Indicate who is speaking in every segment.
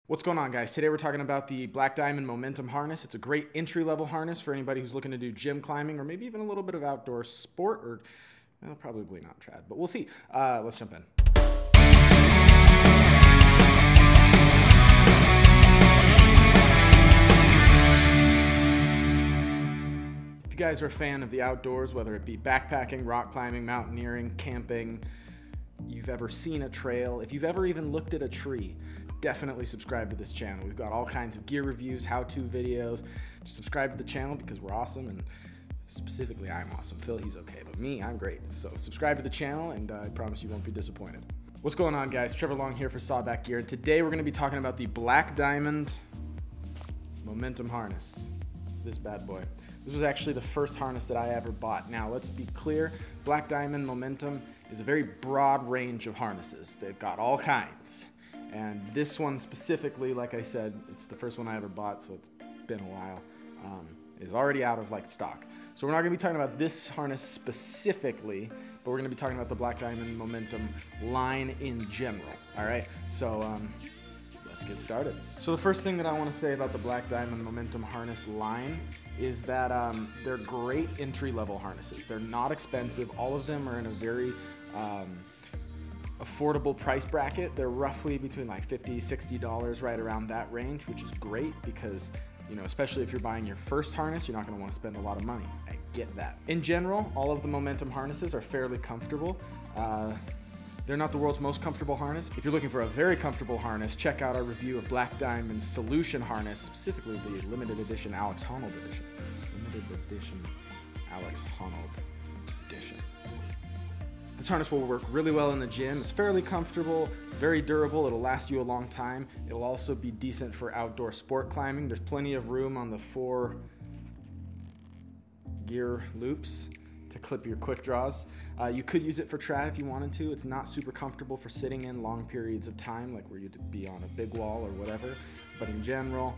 Speaker 1: What's going on, guys? Today we're talking about the Black Diamond Momentum harness. It's a great entry-level harness for anybody who's looking to do gym climbing or maybe even a little bit of outdoor sport, or well, probably not trad, but we'll see. Let's jump in. If you guys are a fan of the outdoors, whether it be backpacking, rock climbing, mountaineering, camping, you've ever seen a trail, if you've ever even looked at a tree, definitely subscribe to this channel. We've got all kinds of gear reviews, how-to videos. Just subscribe to the channel because we're awesome, and specifically I'm awesome. Phil, he's okay, but me, I'm great. So subscribe to the channel and I promise you won't be disappointed. What's going on, guys? Trevor Long here for Sawback Gear, and today we're going to be talking about the Black Diamond Momentum harness. This bad boy. This was actually the first harness that I ever bought. Now, let's be clear, Black Diamond Momentum is a very broad range of harnesses. They've got all kinds. And this one specifically, like I said, it's the first one I ever bought, so it's been a while, is already out of stock. So we're not going to be talking about this harness specifically, but we're going to be talking about the Black Diamond Momentum line in general. All right, so let's get started. So the first thing that I want to say about the Black Diamond Momentum harness line is that they're great entry-level harnesses. They're not expensive. All of them are in a very affordable price bracket. They're roughly between like $50, $60, right around that range, which is great because, you know, especially if you're buying your first harness, you're not going to want to spend a lot of money. I get that. In general, all of the Momentum harnesses are fairly comfortable. They're not the world's most comfortable harness. If you're looking for a very comfortable harness, check out our review of Black Diamond's Solution harness, specifically the limited edition Alex Honnold edition. Limited edition Alex Honnold edition. This harness will work really well in the gym. It's fairly comfortable, very durable. It'll last you a long time. It'll also be decent for outdoor sport climbing. There's plenty of room on the 4 gear loops to clip your quick draws. You could use it for trad if you wanted to. It's not super comfortable for sitting in long periods of time, like where you'd be on a big wall or whatever. But in general,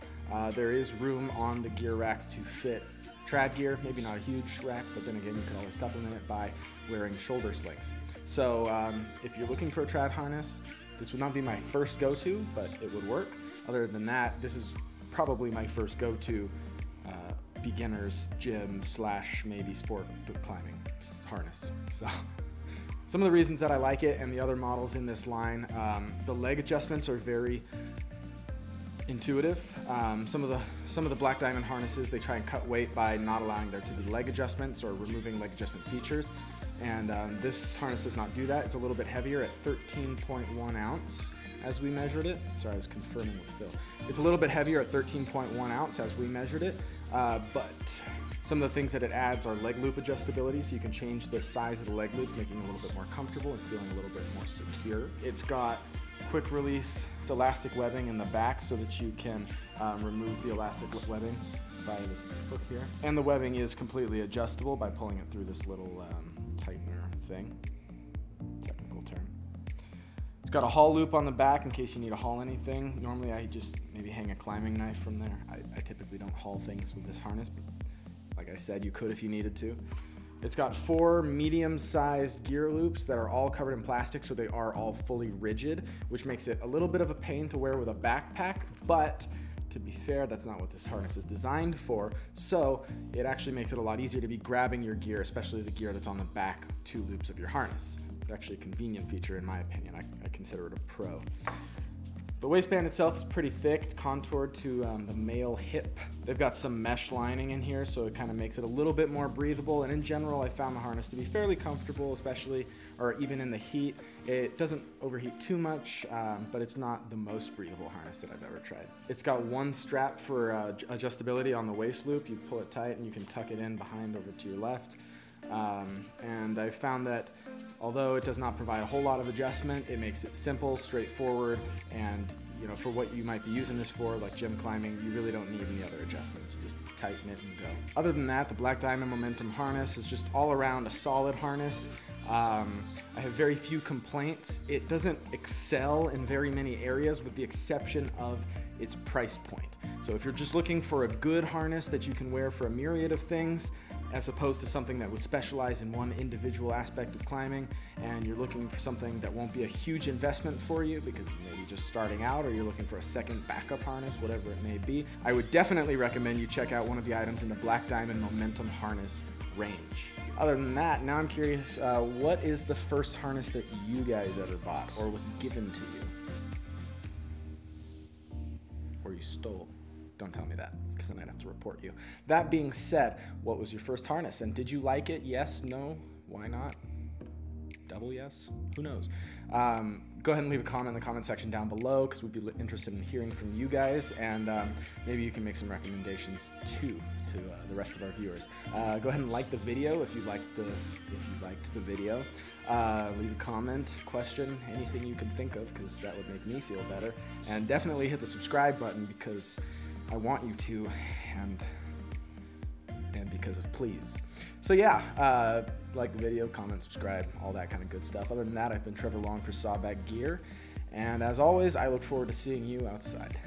Speaker 1: there is room on the gear racks to fit trad gear, maybe not a huge rack, but then again, you can always supplement it by wearing shoulder slings. So if you're looking for a trad harness, this would not be my first go-to, but it would work. Other than that, this is probably my first go-to beginner's gym / maybe sport climbing harness. So some of the reasons that I like it and the other models in this line, the leg adjustments are very intuitive. Some of the Black Diamond harnesses, they try and cut weight by not allowing there to be leg adjustments or removing leg adjustment features, and this harness does not do that. It's a little bit heavier at 13.1 ounce as we measured it. Sorry, I was confirming with Phil. It's a little bit heavier at 13.1 ounce as we measured it, but some of the things that it adds are leg loop adjustability, so you can change the size of the leg loop, making it a little bit more comfortable and feeling a little bit more secure. It's got quick release elastic webbing in the back so that you can remove the elastic webbing by this hook here. And the webbing is completely adjustable by pulling it through this little tightener thing, technical term. It's got a haul loop on the back in case you need to haul anything. Normally I just maybe hang a climbing knife from there. I typically don't haul things with this harness, but like I said, you could if you needed to. It's got 4 medium-sized gear loops that are all covered in plastic, so they are all fully rigid, which makes it a little bit of a pain to wear with a backpack, but to be fair, that's not what this harness is designed for, so it actually makes it a lot easier to be grabbing your gear, especially the gear that's on the back 2 loops of your harness. It's actually a convenient feature in my opinion. I consider it a pro. The waistband itself is pretty thick, contoured to the male hip. They've got some mesh lining in here, so it kind of makes it a little bit more breathable. And in general, I found the harness to be fairly comfortable, especially, or even in the heat. It doesn't overheat too much, but it's not the most breathable harness that I've ever tried. It's got 1 strap for adjustability on the waist loop. You pull it tight and you can tuck it in behind over to your left. And I found that although it does not provide a whole lot of adjustment, it makes it simple, straightforward, and you know, for what you might be using this for, like gym climbing, you really don't need any other adjustments. You just tighten it and go. Other than that, the Black Diamond Momentum harness is just all around a solid harness. I have very few complaints. It doesn't excel in very many areas with the exception of its price point. So if you're just looking for a good harness that you can wear for a myriad of things, as opposed to something that would specialize in one individual aspect of climbing, and you're looking for something that won't be a huge investment for you because you may be just starting out, or you're looking for a second backup harness, whatever it may be, I would definitely recommend you check out one of the items in the Black Diamond Momentum harness range. Other than that, now I'm curious, what is the first harness that you guys ever bought or was given to you? Or you stole? Don't tell me that, because then I'd have to report you. That being said, what was your first harness, and did you like it? Yes, no, why not? Double yes? Who knows? Go ahead and leave a comment in the comment section down below, because we'd be interested in hearing from you guys, and maybe you can make some recommendations too to the rest of our viewers. Go ahead and like the video if you liked the video. Leave a comment, question, anything you can think of, because that would make me feel better. And definitely hit the subscribe button, because I want you to, and because of please. So yeah, like the video, comment, subscribe, all that kind of good stuff. Other than that, I've been Trevor Long for Sawback Gear, and as always, I look forward to seeing you outside.